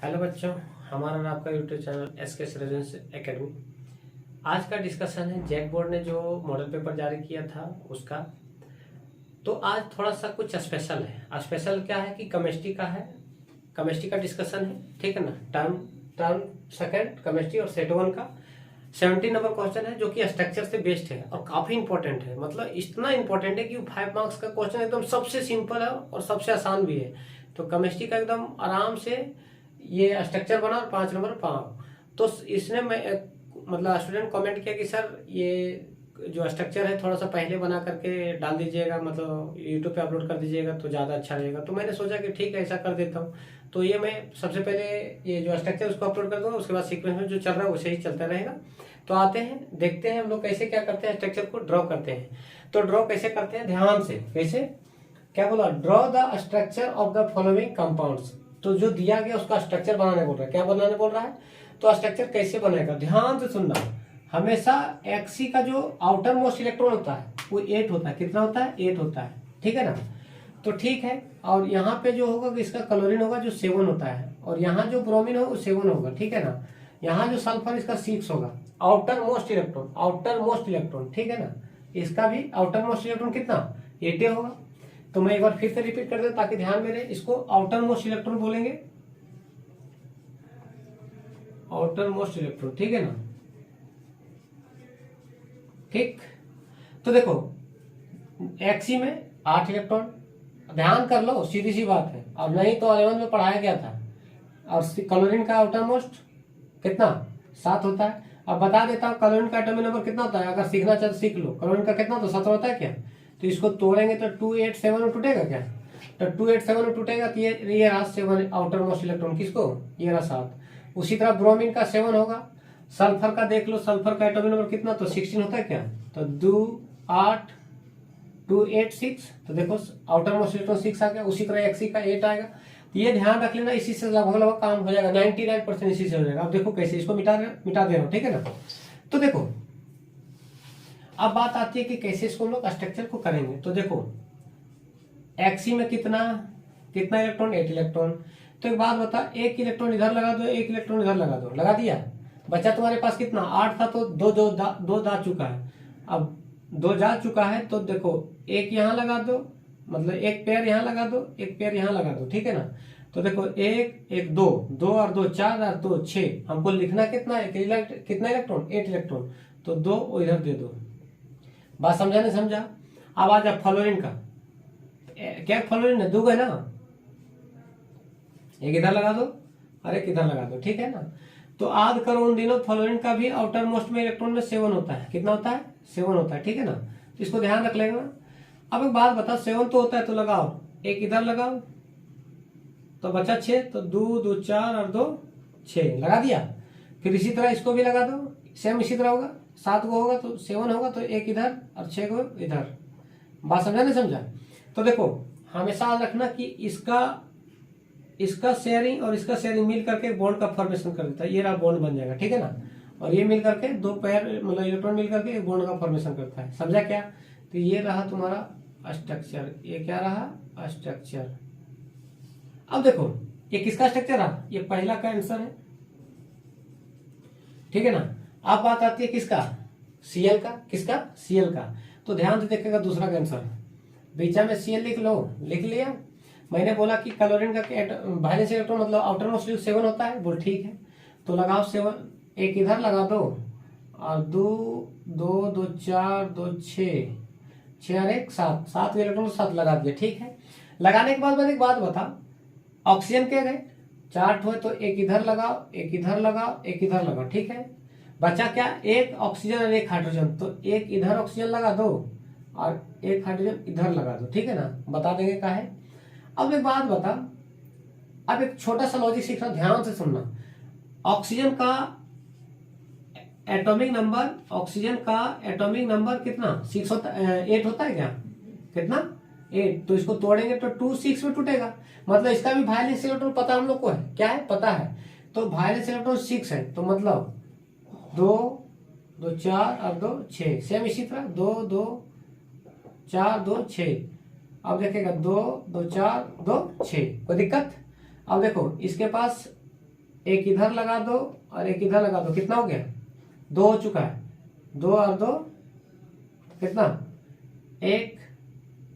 Hello बच्चों, हमारा और आपका YouTube channel SK residence academy. आज का डिस्कशन है जैक बोर्ड ने जो मॉडल पेपर जारी किया था उसका। तो आज थोड़ा सा कुछ स्पेशल है। स्पेशल क्या है कि केमिस्ट्री का है, केमिस्ट्री का डिस्कशन है, ठीक है ना। टर्म सेकंड केमिस्ट्री और सेट 1 का 70 नंबर क्वेश्चन है जो कि स्ट्रक्चर से बेस्ड है और काफी इंपॉर्टेंट है। मतलब इतना इंपॉर्टेंट है कि 5 मार्क्स का क्वेश्चन एकदम सबसे सिंपल है और सबसे आसान भी है। तो केमिस्ट्री का एकदम आराम से ये स्ट्रक्चर बना और 5 नंबर पाओ। तो इसने मतलब स्टूडेंट कमेंट किया कि सर ये जो स्ट्रक्चर है थोड़ा सा पहले बना करके डाल दीजिएगा, मतलब यूट्यूब पे अपलोड कर दीजिएगा तो ज़्यादा अच्छा रहेगा। तो मैंने सोचा कि ठीक है, ऐसा कर देता हूँ। तो ये मैं सबसे पहले ये जो स्ट्रक्चर उसको अपलोड कर दूंगा, उसके बाद सीक्वेंस में जो चल रहा है वैसे ही चलता रहेगा। तो आते हैं, देखते हैं हम लोग कैसे क्या करते हैं, स्ट्रक्चर को ड्रॉ करते हैं। तो ड्रॉ कैसे करते हैं, ध्यान से। कैसे, क्या बोला, draw the structure of the following compounds. तो जो दिया गया उसका स्ट्रक्चर बनाने बोल रहा है। क्या बनाने बोल रहा है, तो स्ट्रक्चर कैसे बनेगा ध्यान से सुनना। हमेशा एक्सी का जो आउटर मोस्ट इलेक्ट्रॉन होता है वो 8 होता है। कितना होता है, 8 होता है, ठीक है ना। तो ठीक है, और यहाँ पे जो होगा इसका क्लोरीन होगा जो 7 होता है, और यहाँ जो ब्रोमीन होगा वो 7 होगा, ठीक है ना। यहाँ जो सल्फर इसका 6 होगा, outer most electron, outer most electron, ठीक है ना। इसका भी आउटर मोस्ट इलेक्ट्रॉन कितना, 8 होगा। तो मैं एक बार फिर से रिपीट कर दूं ताकि ध्यान में रहे। इसको आउटर मोस्ट इलेक्ट्रॉन बोलेंगे, आउटर मोस्ट इलेक्ट्रॉन, ठीक है ना। ठीक, तो देखो एक्सी में 8 इलेक्ट्रॉन, ध्यान कर लो, सीधी सी बात है। और नहीं तो 11 में पढ़ाया गया था। और क्लोरीन का आउटर मोस्ट कितना, 7 होता है। अब बता देता हूँ क्लोरीन का एटॉमिक नंबर कितना होता है, अगर सीखना चाहे तो सीख लो। क्लोरीन का कितना, तो 17 होता है क्या। तो इसको तोड़ेंगे तो 287 में टूटेगा क्या, तो 287 में टूटेगा। तो ये रहा 7 आउटर मोस्ट इलेक्ट्रॉन, किसको, ये रहा 7। उसी तरह ब्रोमीन का 7 होगा। सल्फर का देख लो, सल्फर का एटॉमिक नंबर कितना, तो 16 होता है क्या। तो 2 8 286, तो देखो आउटर मोस्ट इलेक्ट्रॉन 6 आ गया। उसी तरह एक्सी का 8 आएगा। तो ये ध्यान रख लेना, इसी से लगभग काम हो जाएगा। 99% इसी से हो जाएगा। अब देखो कैसे, इसको मिटा दे रहा हूँ, ठीक है ना। तो देखो अब बात आती है कि कैसे इसको हम लोग स्ट्रक्चर को करेंगे। तो देखो एक्सी में कितना कितना इलेक्ट्रॉन, 8 इलेक्ट्रॉन। तो एक बात बता, 1 इलेक्ट्रॉन इधर लगा दो, 1 इलेक्ट्रॉन इधर लगा दो, लगा दिया। बचा तुम्हारे पास कितना, 8 था, तो दो जा चुका है। अब 2 जा चुका है, तो देखो 1 यहाँ लगा दो, मतलब 1 पेयर यहाँ लगा दो, 1 पेयर यहाँ लगा दो, ठीक है ना। तो देखो 1 2 2 और 2 4 और 2 6। हमको लिखना कितना है, कितना इलेक्ट्रॉन, 8 इलेक्ट्रॉन। तो 2 इधर दे दो। बात समझा नहीं समझा। अब आ जा फ्लोरीन का, क्या फ्लोरीन है, 2 है ना, 1 इधर लगा दो और 1 इधर लगा दो, ठीक है ना। तो याद करो उन दिनों फ्लोरीन का भी आउटर मोस्ट में इलेक्ट्रॉन में 7 होता है। कितना होता है, 7 होता है, ठीक है ना। तो इसको ध्यान रख लेना। अब एक बात बता, 7 तो होता है, तो लगाओ 1 इधर लगाओ, तो बचा 6। तो 2 2 4 और 2 6 लगा दिया। फिर इसी तरह इसको भी लगा दो, सेम इसी तरह होगा। 7 को होगा तो 7 होगा, तो 1 इधर और 6 को इधर। बात समझा नहीं समझा। तो देखो हमेशा याद रखना कि इसका शेयरिंग और इसका शेयरिंग मिल करके बॉन्ड का फॉर्मेशन कर देता है। ये रहा बॉन्ड बन जाएगा, ठीक है ना। और ये मिल करके 2 पेयर मतलब इलेक्ट्रॉन मिल करके एक बॉन्ड का फॉर्मेशन करता है। समझा क्या। तो ये रहा तुम्हारा स्ट्रक्चर, ये क्या रहा, स्ट्रक्चर। अब देखो ये किसका स्ट्रक्चर रहा, ये पहला का आंसर है, ठीक है ना। अब बात आती है किसका, सीएल का। किसका, सीएल का। तो ध्यान से देखिएगा, दूसरा का आंसर बीचा में सीएल लिख लो, लिख लिया। मैंने बोला कि क्लोरीन का वैलेंस इलेक्ट्रॉन मतलब आउटर मोस्ट 7 होता है, बोल ठीक है। तो लगाओ 7, 1 इधर लगा दो, और 2 2 2 4 2 6 6 और 1 7, 7 इलेक्ट्रॉन 7 लगा दिया, ठीक है। लगाने के बाद मैंने एक बात बता, ऑक्सीजन के गए 4 हो, तो 1 इधर लगाओ, 1 इधर लगाओ, 1 इधर लगाओ, ठीक है। बचा क्या, 1 ऑक्सीजन और 1 हाइड्रोजन। तो 1 इधर ऑक्सीजन लगा दो और 1 हाइड्रोजन इधर लगा दो, ठीक है ना। बता देंगे क्या है। अब एक बात बता, अब एक छोटा सा लॉजिक सीखना, ध्यान से सुनना। ऑक्सीजन का एटॉमिक नंबर, ऑक्सीजन का एटॉमिक नंबर कितना, 6 होता, 8 होता है क्या, कितना, 8। तो इसको तोड़ेंगे तो 2 6 में टूटेगा। मतलब इसका भी वैलेंस इलेक्ट्रॉन पता हम लोग को है, क्या है, पता है। तो वैलेंस इलेक्ट्रॉन 6 है, तो मतलब 2 2 4 और 2 6। सेम इसी तरह 2 2 4 2 6। अब देखेगा 2 2 4 2 6, कोई दिक्कत। अब देखो इसके पास एक इधर लगा दो और एक इधर लगा दो, कितना हो गया? 2 हो चुका है। 2 और 2 कितना? 1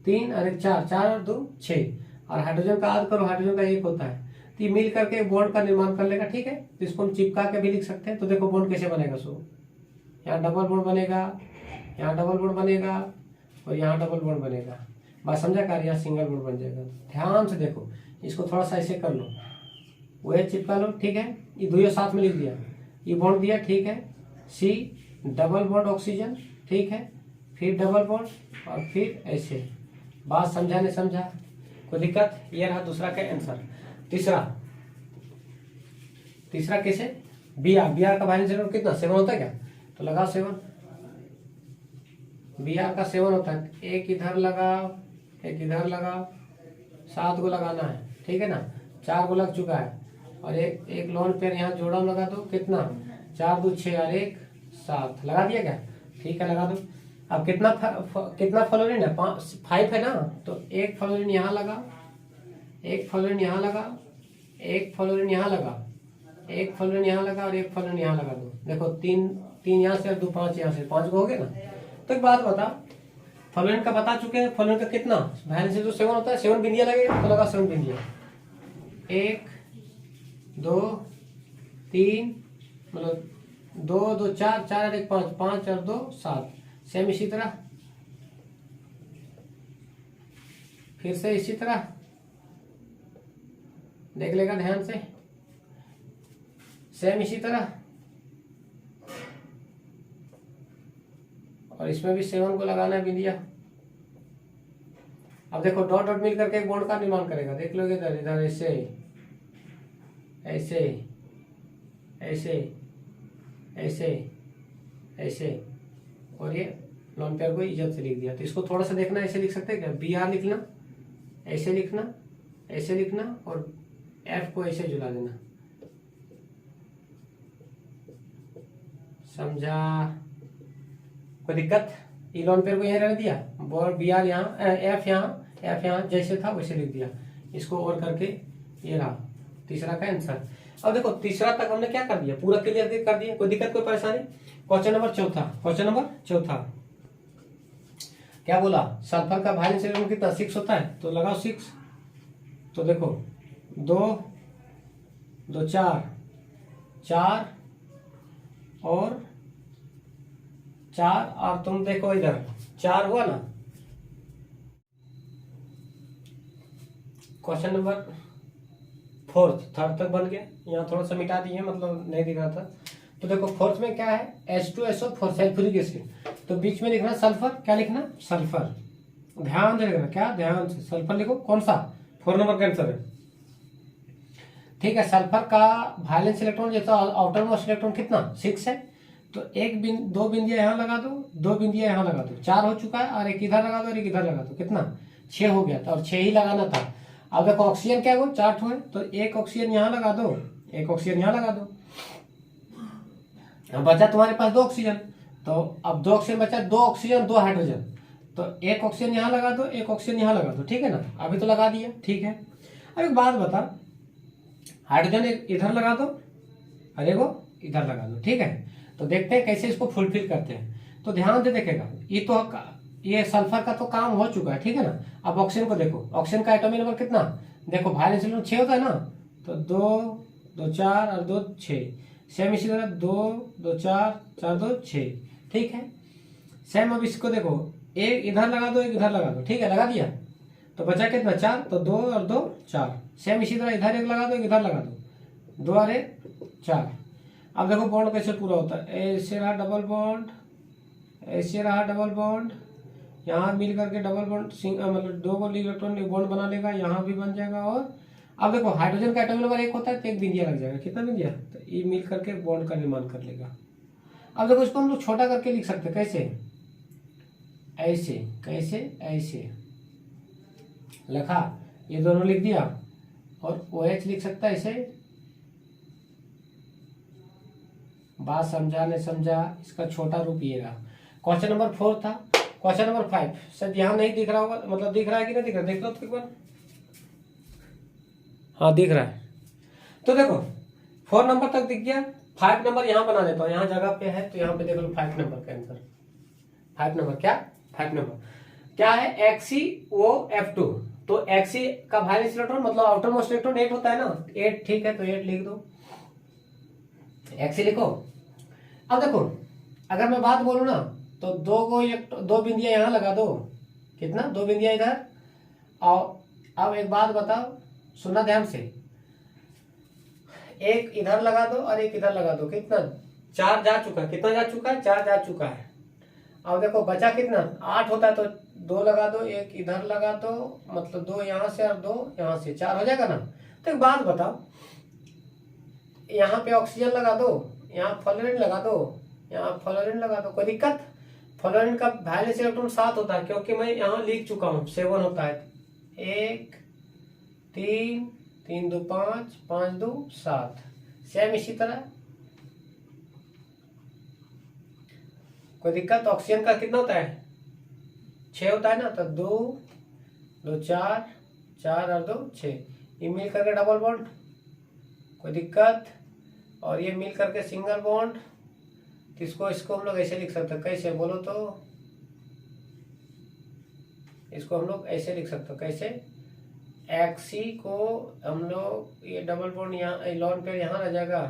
3 और 1 4, 4 और 2 6। और हाइड्रोजन का आध करो, हाइड्रोजन का 1 होता है, तो ये मिल करके बॉन्ड का निर्माण कर लेगा। ठीक है, तो इसको हम चिपका के भी लिख सकते हैं। तो देखो बॉन्ड कैसे बनेगा। सो यहाँ डबल बॉन्ड बनेगा, यहाँ डबल बॉन्ड बनेगा और यहाँ डबल बॉन्ड बनेगा। बात समझा कर? यहाँ सिंगल बॉन्ड बन जाएगा। ध्यान से देखो, इसको थोड़ा सा ऐसे कर लो, वह चिपका लो। ठीक है, ये दोनों साथ में लिख दिया, ये बॉन्ड दिया। ठीक है, सी डबल बॉन्ड ऑक्सीजन। ठीक है, फिर डबल बॉन्ड और फिर ऐसे। बात समझा नहीं समझा? कोई दिक्कत? ये रहा दूसरा का आंसर। तीसरा कैसे? Br का वैलेंस इलेक्ट्रॉन कितना? 7 होता है क्या? तो लगाओ 7। Br का 7 होता है। एक इधर लगाओ, एक इधर लगाओ, 7 को लगाना है। ठीक है ना, 4 को लग चुका है और एक लोन पेयर यहाँ जोड़ा लगा दो। कितना? 4 2 6 और 1 7। लगा दिया क्या? ठीक है, लगा दो। अब कितना फ्लोरीन है? 5 है ना, तो एक फ्लोरीन यहाँ लगा, एक फ्लोरीन यहाँ लगा, एक फ्लोरीन यहाँ लगा, एक फ्लोरीन यहाँ लगा और एक फ्लोरीन यहाँ लगा दो। देखो 3 यहाँ से और 2 5 यहाँ से, 5 को हो गया ना। तो एक बात बता, फ्लोरीन का बता चुके हैं। फ्लोरीन का कितना वैलेंस जो 7 होता है, 7 बिंदिया लगेगा। तो लगा 7 बिंदिया, 1 2 3, मतलब 2 2 4 4 और 1 5, 5 और 2 7। सेम इसी तरह, फिर से इसी तरह देख लेगा ध्यान से। सेम इसी तरह, और इसमें भी 7 को लगाना है बिंदिया। अब देखो डॉट डॉट मिल करके एक बॉन्ड का निर्माण करेगा। देख लोगे इधर इधर ऐसे ऐसे ऐसे ऐसे ऐसे, और ये लॉन पेयर को इज्जत से लिख दिया। तो इसको थोड़ा सा देखना, ऐसे लिख सकते हैं क्या? Br लिखना, ऐसे लिखना, ऐसे लिखना और F को ऐसे जुड़ा देना। समझा? कोई दिक्कत? ई लॉन पेयर को यहीं रहने दिया, Br यहाँ, F यहाँ जैसे था वैसे लिख दिया। इसको और करके ये रहा तीसरा का आंसर। अब देखो तीसरा तक हमने क्या कर दिया, पूरा क्लियर कर दिया। कोई दिक्कत कोई परेशानी? क्वेश्चन नंबर चौथा क्या बोला? सल्फर का वैलेंस इलेक्ट्रॉन कितना? 6 होता है। तो लगाओ 6। तो देखो 2 2 4 और 4, और तुम देखो इधर 4 हुआ ना। क्वेश्चन नंबर 4 थर्ड तक बन गया। यहाँ थोड़ा सा मिटा दिए, मतलब नहीं दिख रहा था। तो देखो 4th में क्या है? H2SO4 sulphuric acid. तो बीच में लिखना सल्फर। क्या लिखना? सल्फर। ध्यान से लिखना, क्या? ध्यान से सल्फर लिखो। कौन सा? 4 नंबर का आंसर है। ठीक है, सल्फर का वैलेंस इलेक्ट्रॉन जैसा आउटर मोस्ट इलेक्ट्रॉन कितना? 6 है। तो 2 बिंदिया यहाँ लगा दो, 2 बिंदिया यहाँ लगा दो, 4 हो चुका है। और एक इधर लगा दो और एक इधर लगा दो, कितना? 6 हो गया था, और 6 ही लगाना था। अब देखो ऑक्सीजन क्या है, वो 4 है। तो एक ऑक्सीजन यहाँ लगा दो, एक ऑक्सीजन यहाँ लगा दो। अब बचा तुम्हारे पास 2 ऑक्सीजन। तो अब 2 ऑक्सीजन बचा, 2 ऑक्सीजन 2 हाइड्रोजन। तो एक ऑक्सीजन यहाँ लगा दो, एक ऑक्सीजन यहाँ लगा दो। ठीक है ना, अभी तो लगा दिया। ठीक है, अब एक बात बता, हाइड्रोजन इधर लगा दो और एगो इधर लगा दो। ठीक है, तो देखते हैं कैसे इसको फुलफिल करते हैं। तो ध्यान से देखेगा, ये सल्फर का तो काम हो चुका है। ठीक है ना, अब ऑक्सीजन को देखो। ऑक्सीजन का एटॉमिक नंबर कितना? देखो वैलेंस इलेक्ट्रॉन 6 होता है ना, तो 2 2 4 और 2 6। सेम इसी तरह 2 2 4 4 2 6। ठीक है, सेम अब इसको देखो, एक इधर लगा दो, एक इधर लगा दो। ठीक है, लगा दिया। तो बचा कितना? 4। तो 2 और 2 4। सेम इसी तरह इधर एक लगा दो, एक इधर लगा दो, 2 और 1 4। अब देखो बॉन्ड कैसे पूरा होता है। ऐसे रहा डबल बॉन्ड, ऐसे रहा डबल बॉन्ड, यहाँ मिल करके डबल बॉन्ड मतलब 2 इलेक्ट्रॉन बॉन्ड बना लेगा, यहाँ भी बन जाएगा। और अब देखो हाइड्रोजन का एटॉमिक नंबर 1 होता है, तो 1 बिंदिया लग जाएगा। कितना बिंदिया? तो ये मिल करके बॉन्ड का निर्माण कर लेगा। अब देखो इसको हम लोग छोटा करके लिख सकते हैं। कैसे? ऐसे, कैसे? ऐसे लिखा, ये दोनों लिख दिया। और OH लिख सकता है ऐसे। बात समझा नहीं समझा? इसका छोटा रूप ये रहा। क्वेश्चन नंबर 4 था। क्वेश्चन नंबर 5 शायद यहाँ नहीं दिख रहा होगा, मतलब दिख रहा है कि नहीं दिख रहा? देख लो तो एक बार। हाँ दिख रहा है। तो देखो 4 नंबर तक दिख गया। 5 नंबर यहाँ बना देता हूँ, यहाँ जगह पे है तो यहाँ पे देख लो 5 नंबर का आंसर। 5 नंबर क्या, 5 नंबर क्या है, XeO F2। तो Xe का वायलेंस इलेक्ट्रॉन मतलब आउटर मोस्ट इलेक्ट्रॉन 8 होता है ना, 8 ठीक है, तो 8 लिख दो, Xe लिखो। अब देखो अगर मैं बात बोलूं ना तो दो बिंदियां यहाँ लगा दो, कितना, 2 बिंदियां इधर। और अब एक बात बताओ, सुनना ध्यान से, एक इधर लगा दो और एक इधर लगा दो, कितना, 4 जा चुका है, कितना जा चुका है, 4 जा चुका है। अब देखो बचा कितना, 8 होता है तो 2 लगा दो, एक इधर लगा दो, मतलब 2 यहाँ से और 2 यहाँ से, 4 हो जाएगा ना। तो एक बात बताओ, यहाँ पे ऑक्सीजन लगा दो, यहाँ फ्लोरीन लगा दो, यहाँ फ्लोरीन लगा दो, कोई दिक्कत। फ्लोरीन का वैलेंस इलेक्ट्रॉन 7 होता है, क्योंकि मैं यहाँ लिख चुका हूँ 7 होता है, 1 3 3 2 5 5 2 7। सेम इसी तरह, कोई दिक्कत। ऑक्सीजन का कितना होता है, 6 होता है ना, तो 2 2 4 4 और 2 6, ये मिल करके डबल बॉन्ड, कोई दिक्कत। और ये मिल करके सिंगल बॉन्ड, तो इसको हम लोग ऐसे लिख सकते हैं, कैसे बोलो तो, इसको हम लोग ऐसे लिख सकते हैं, कैसे, Xe को हम लोग ये डबल बॉन्ड यहाँ लॉन पेयर यहाँ रह जाएगा,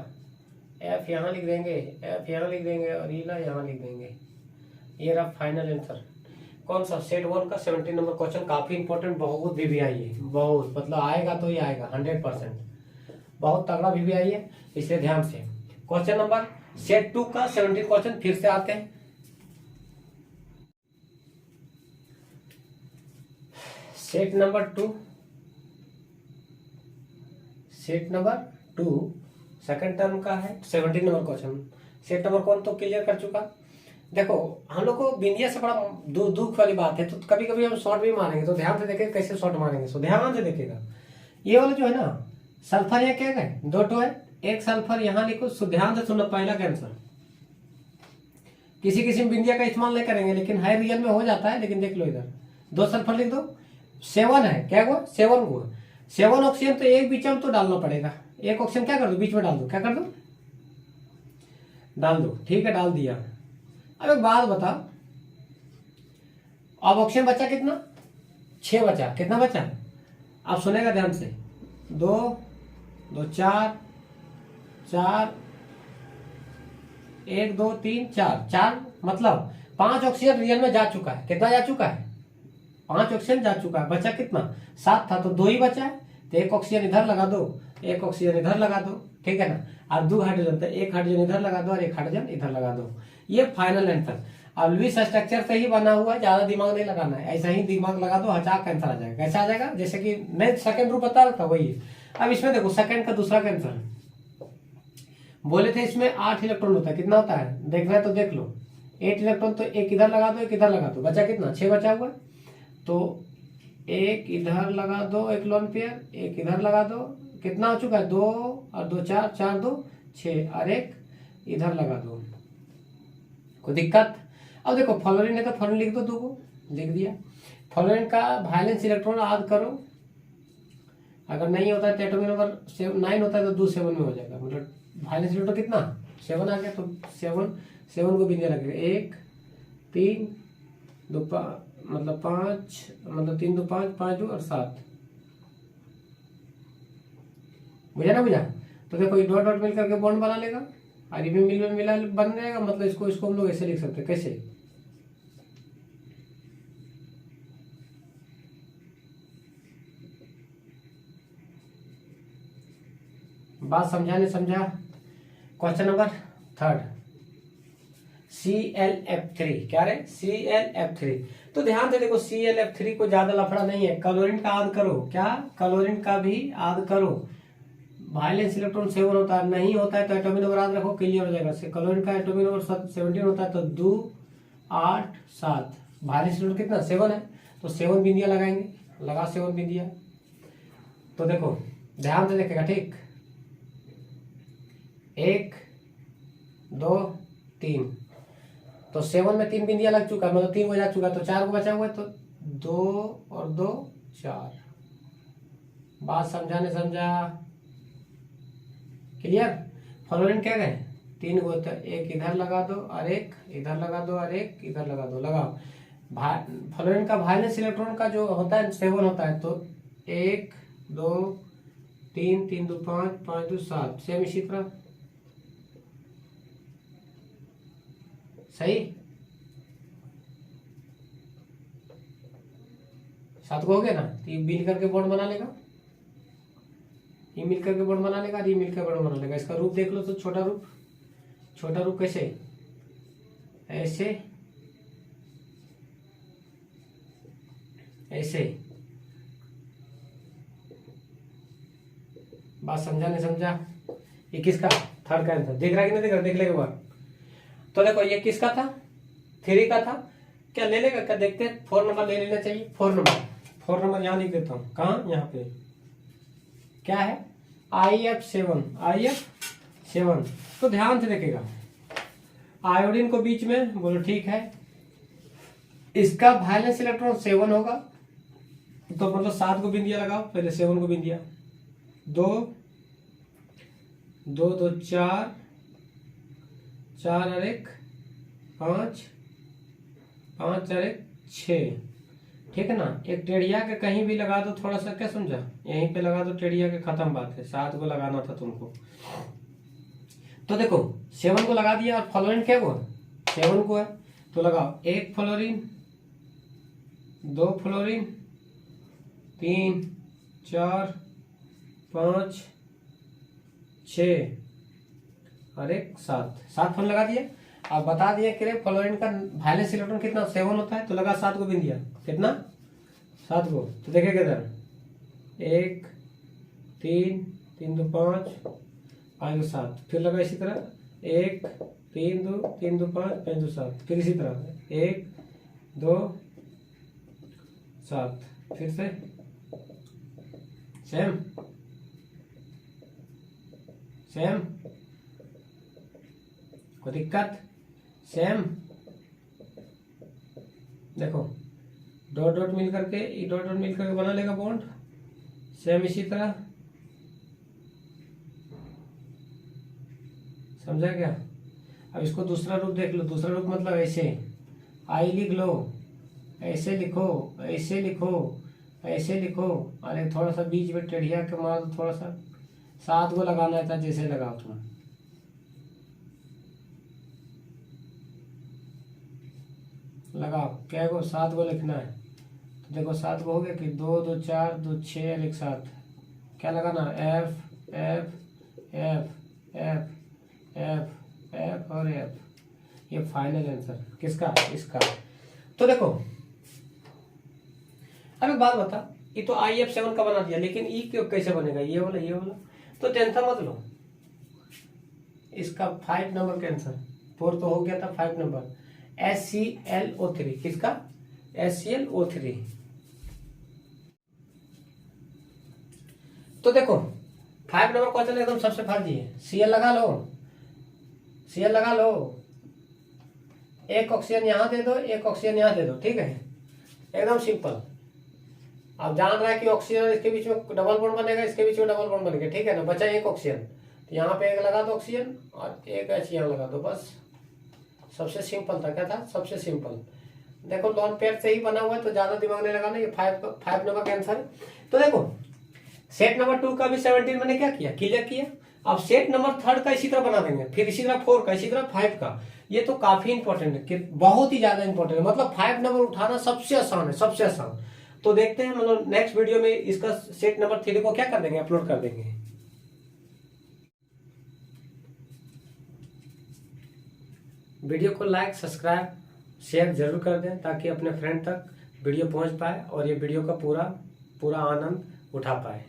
F यहाँ लिख देंगे, F यहाँ लिख देंगे और ईला यहाँ लिख देंगे। ये रहा फाइनल आंसर। कौन सा, सेट 1 का 17 नंबर क्वेश्चन, काफी इंपॉर्टेंट, बहुत VVI है, बहुत मतलब आएगा तो ये आएगा 100%, बहुत तगड़ा VVI है, इसलिए ध्यान से। क्वेश्चन नंबर सेट 2 का 17 क्वेश्चन फिर से आते हैं। सेट नंबर 2 सेकंड टर्म का है, 17 नंबर क्वेश्चन। सेट नंबर कौन तो क्लियर कर चुका। देखो हम लोग को बिंदिया से बड़ा दुख वाली बात है, तो कभी कभी हम शॉर्ट भी मारेंगे, तो ध्यान से देखें कैसे शॉर्ट मारेंगे, सो ध्यान से देखिएगा। ये वाला जो है ना सल्फर, ये क्या है, 2 ठो है, एक सल्फर यहाँ लिखो, सो ध्यान से सुनना, पहला कैंसर। किसी किसी में बिंदिया का इस्तेमाल नहीं करेंगे, लेकिन हाई रियल में हो जाता है, लेकिन देख लो इधर 2 सल्फर लिख दो। 7 है, क्या हुआ, 7 हुआ, 7 ऑक्सीजन, तो एक बीच में तो डालना पड़ेगा, एक ऑक्सीजन क्या कर दो, बीच में डाल दो, क्या कर दो, डाल दो, ठीक है, डाल दिया। अब एक बात बताओ, अब ऑक्सीजन बचा कितना, 6 बचा, कितना बचा, आप सुनेगा ध्यान से, 2 2 4 4 1 2 3 4 4, मतलब 5 ऑक्सीजन रियल में जा चुका है, कितना जा चुका है, 5 ऑक्सीजन जा चुका है, बचा कितना, 7 था, तो 2 ही बचा है, तो एक ऑक्सीजन इधर लगा दो, एक ऑक्सीजन इधर लगा दो, ठीक है ना। और 2 हाइड्रोजन, तो एक हाइड्रोजन इधर लगा दो और एक हाइड्रोजन इधर लगा दो। ये फाइनल आंसर। अब लुईस स्ट्रक्चर से ही बना हुआ है, ज्यादा दिमाग नहीं लगाना है, ऐसा ही दिमाग लगा दो, हचाक आंसर आ जाएगा। कैसा आ जाएगा, जैसे कि नहीं सेकंड रूप बता रहा था वही। अब इसमें देखो सेकंड का दूसरा आंसर बोले थे, इसमें 8 इलेक्ट्रॉन होता है, कितना होता है देखना है तो देख लो, 8 इलेक्ट्रॉन, तो एक इधर लगा दो एक इधर लगा दो, बचा कितना, 6 बचा हुआ। तो एक इधर लगा दो, एक लोन पेयर, एक इधर लगा दो, कितना हो चुका है, 2 और 2 4 4 2 6, और एक इधर लगा दो, कोई दिक्कत। अब देखो फ्लोरीन है तो फ्लोरीन लिख दो, 2 को लिख दिया। फ्लोरीन का वैलेंस इलेक्ट्रॉन याद करो, अगर नहीं होता है तो एटॉमिक नंबर 9 होता है तो 2 7 में हो जाएगा, मतलब वैलेंस इलेक्ट्रॉन कितना, 7 आ गया, तो 7 को बिंदिया लगेगा, 1 3 2 मतलब 5, मतलब 3 2 5 5 2 और 7, बुझा ना, बुझा। तो देखो ये डॉट डॉट मिल करके बॉन्ड बना लेगा, और ये भी मिला बन जाएगा, मतलब इसको हम लोग ऐसे लिख सकते हैं, कैसे, बात समझा नहीं समझा। क्वेश्चन नंबर 3 ClF3, क्या रे, ClF3। तो ध्यान से देखो, ClF3 को ज्यादा लफड़ा नहीं है, क्लोरीन का याद करो, क्या, क्लोरीन का भी याद करो, वायलेंस इलेक्ट्रॉन 7 होता है, नहीं होता है तो एटॉमिक नंबर याद रखो, क्लियर हो जाएगा। क्लोरीन का एटॉमिक नंबर 17 होता है, तो 2 8 7, वायलेंस इलेक्ट्रॉन कितना, 7 है, तो 7 बिंदियां लगाएंगे, लगा 7 बिंदियां। तो देखो ध्यान से देखेगा, ठीक, 1 2 3, तो 7 में 3 बिंदियां लग चुका, मतलब 3 को जा चुका, तो 4 को बचा हुआ है, तो 2 और 2 4। बात समझा नहीं समझा, क्लियर। फ्लोरीन क्या गए 3 गो, तो एक इधर लगा दो और एक इधर लगा दो और एक इधर लगा दो, लगाओ। फ्लोरीन का वायलेंस इलेक्ट्रॉन का जो होता है 7 होता है, तो 1 2 3 3 2 5 5 2 7, सेम इसी तरह। सही, 7 को हो गया ना, तो ये मिल करके बॉन्ड बना लेगा, ये मिल करके बॉन्ड बना लेगा और ये मिल करके बॉन्ड बना लेगा। इसका रूप देख लो तो छोटा रूप, छोटा रूप कैसे, ऐसे ऐसे। बात समझा नहीं समझा? ये किसका, थर्ड का आंसर दिख रहा है कि नहीं दिख रहा, देख लेगा बार। तो देखो ये किसका था, 3 का था, क्या ले लेगा क्या, देखते हैं। 4 नंबर ले लेना चाहिए, 4 नंबर, 4 नंबर यहाँ लिख देता हूँ, कहाँ, यहाँ पे क्या है, IF7, IF7। तो ध्यान से देखेगा, आयोडीन को बीच में, बोलो ठीक है। इसका वायलेंस इलेक्ट्रॉन 7 होगा, तो मतलब 7 को बिंदिया लगाओ, पहले 7 को बिंदिया, 2 2 2 4 4 और 1 5 5 और 1 6, ठीक है ना। एक टेढ़िया के कहीं भी लगा दो, थोड़ा सा, क्या समझा, यहीं पे लगा दो टेढ़िया के, खत्म बात है। 7 को लगाना था तुमको। तो देखो 7 को लगा दिया, और फ्लोरीन क्या को 7 को है, तो लगाओ 1 फ्लोरीन 2 फ्लोरीन 3 4 5 6 और 1 7, 7 फोन लगा दिया। अब बता दिया कि फ्लोरीन का वायलेंस इलेक्ट्रॉन कितना 7 होता है, तो लगा 7 को बिन दिया, कितना 7 को। तो देखेगा इधर 1 3 3 2 5 5 2 7, फिर लगा इसी तरह 1 3 2 3 2 5 5 2 7, फिर इसी तरह 1 2 7, फिर से सेम सेम, कोई दिक्कत, सेम। देखो डॉट डॉट मिल करके, डॉट डॉट मिल करके बना लेगा बॉन्ड, सेम इसी तरह, समझा क्या। अब इसको दूसरा रूप देख लो, दूसरा रूप मतलब ऐसे, आई लिख लो, ऐसे लिखो, ऐसे लिखो, ऐसे लिखो, और एक थोड़ा सा बीच में टेढ़िया के मार दो, थोड़ा सा। 7 को लगाना था, जैसे लगाओ तुम, लगाओ, क्या को 7 को लिखना है। तो देखो 7 को हो गया कि 2 2 4 2 6 और 1 7, क्या लगाना, F F F F F F और F। ये फाइनल आंसर किसका, इसका। तो देखो अब एक बात बता, ये तो IF7 का बना दिया, लेकिन ई क्यों कैसे बनेगा, ये वाला ये वाला। तो टेंशन मत लो, इसका 5 नंबर का आंसर, 4 तो हो गया था, 5 नंबर HClO3, किसका, HClO3। तो देखो 5 नंबर क्वेश्चन एकदम सबसे फाजी है, Cl लगा लो, Cl लगा लो, एक ऑक्सीजन यहाँ दे दो, एक ऑक्सीजन यहाँ दे दो, ठीक है, एकदम सिंपल। अब जान रहा है कि ऑक्सीजन इसके बीच में डबल बॉन्ड बनेगा, इसके बीच में डबल बॉन्ड बनेगा, ठीक है ना। बचा एक ऑक्सीजन, तो यहाँ पे एक लगा दो ऑक्सीजन और एक H यहाँ लगा दो, बस। सबसे सिंपल था, क्या था, सबसे सिंपल। देखो लॉन पेयर से ही बना हुआ है, तो ज्यादा दिमाग नहीं लगाना, ये 5 नंबर का आंसर है। तो देखो सेट नंबर 2 का भी 17 मैंने क्या किया, क्लियर किया। अब सेट नंबर 3 का इसी तरह बना देंगे, फिर इसी तरह 4 का, इसी तरह 5 का। ये तो काफी इंपॉर्टेंट है, कि बहुत ही ज्यादा इंपॉर्टेंट है, मतलब 5 नंबर उठाना सबसे आसान है, सबसे आसान। तो देखते हैं, मतलब नेक्स्ट वीडियो में इसका सेट नंबर 3 को क्या कर देंगे, अपलोड कर देंगे। वीडियो को लाइक सब्सक्राइब शेयर जरूर कर दें, ताकि अपने फ्रेंड तक वीडियो पहुंच पाए और ये वीडियो का पूरा आनंद उठा पाए।